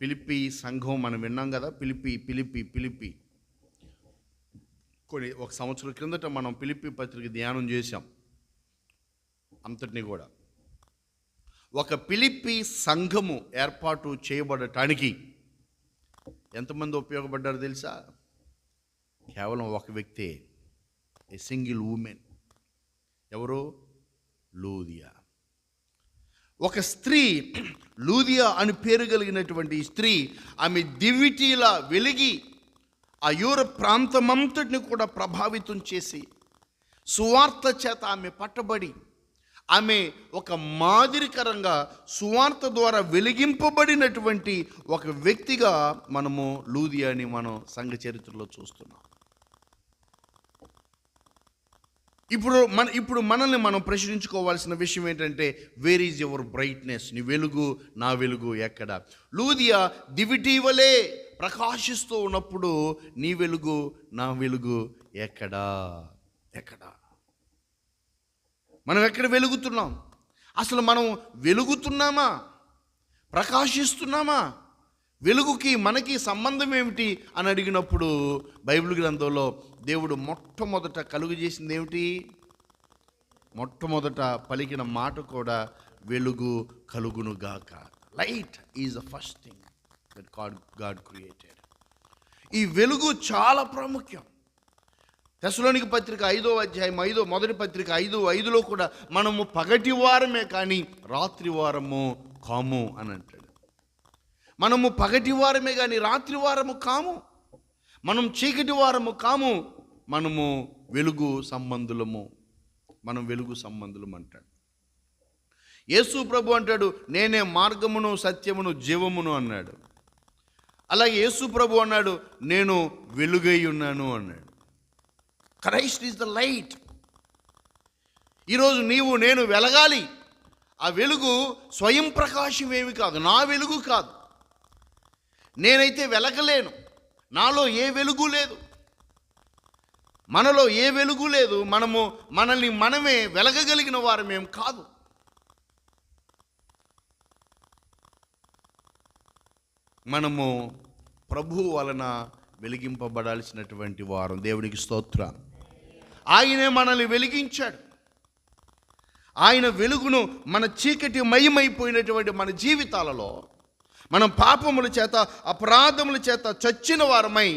పిలిపి సంఘం మనం విన్నాం కదా. పిలిపి ఒక సంవత్సరం క్రిందట మనం పిలిపి పత్రిక ధ్యానం చేశాం అంతటిని కూడా. ఒక పిలిపి సంఘము ఏర్పాటు చేయబడటానికి ఎంతమంది ఉపయోగపడ్డారో తెలుసా? కేవలం ఒక వ్యక్తే, ఏ సింగిల్ ఉమెన్. ఎవరు? లూదియా. ఒక స్త్రీ, లూదియా అని పేరు కలిగినటువంటి స్త్రీ, ఆమె దివిటీలా వెలిగి ఆ యూరప్ ప్రాంతమంతటిని కూడా ప్రభావితం చేసి, సువార్త చేత ఆమె పట్టబడి, ఆమె ఒక మాదిరికరంగా సువార్త ద్వారా వెలిగింపబడినటువంటి ఒక వ్యక్తిగా మనము లూదియాని మనం సంఘ చరిత్రలో చూస్తున్నాం. ఇప్పుడు మనల్ని మనం ప్రశ్నించుకోవాల్సిన విషయం ఏంటంటే, వేర్ ఈజ్ యువర్ బ్రైట్నెస్? నీ వెలుగు, నా వెలుగు ఎక్కడ? లూదియా దివిటీ వలె ప్రకాశిస్తూ ఉన్నప్పుడు నీ వెలుగు, నా వెలుగు ఎక్కడా? మనం ఎక్కడ వెలుగుతున్నాం? అసలు మనం వెలుగుతున్నామా? ప్రకాశిస్తున్నామా? వెలుగుకి మనకి సంబంధం ఏమిటి అని అడిగినప్పుడు బైబిల్ గ్రంథంలో దేవుడు మొట్టమొదట కలుగు చేసింది ఏమిటి? మొట్టమొదట పలికిన మాట కూడా వెలుగు కలుగునుగాక. Light is the first thing that God created. ఈ వెలుగు చాలా ప్రాముఖ్యం. తెస్సలోనిక పత్రిక 5వ అధ్యాయం మొదటి పత్రిక 5:5లో కూడా మనము పగటి వారమే కానీ రాత్రి వారము కాము అని అంటాడు. మనము పగటి వారమే కానీ రాత్రి వారము కాము. మనం చీకటి వారము కాము. మనము వెలుగు సంబంధులము. మనం వెలుగు సంబంధులం అంటాడు. యేసు ప్రభు అంటాడు, నేనే మార్గమును, సత్యమును, జీవమును అన్నాడు. అలాగే యేసు ప్రభు అన్నాడు, నేను వెలుగై ఉన్నాను అన్నాడు. Christ is the light. ఈరోజు నీవు నేను వెలగాలి. ఆ వెలుగు స్వయం ప్రకాశం ఏమి కాదు, నా వెలుగు కాదు. నేనైతే వెలగలేను. నాలో ఏ వెలుగు లేదు, మనలో ఏ వెలుగు లేదు. మనల్ని మనమే వెలగగలిగిన వారమేం కాదు. మనము ప్రభువు వలన వెలిగింపబడాల్సినటువంటి వారం. దేవునికి స్తోత్రం. ఆయనే మనల్ని వెలిగించాడు. ఆయన వెలుగును మన చీకటి మయమైపోయినటువంటి మన జీవితాలలో, మనం పాపముల చేత, అపరాధముల చేత చచ్చిన వారమై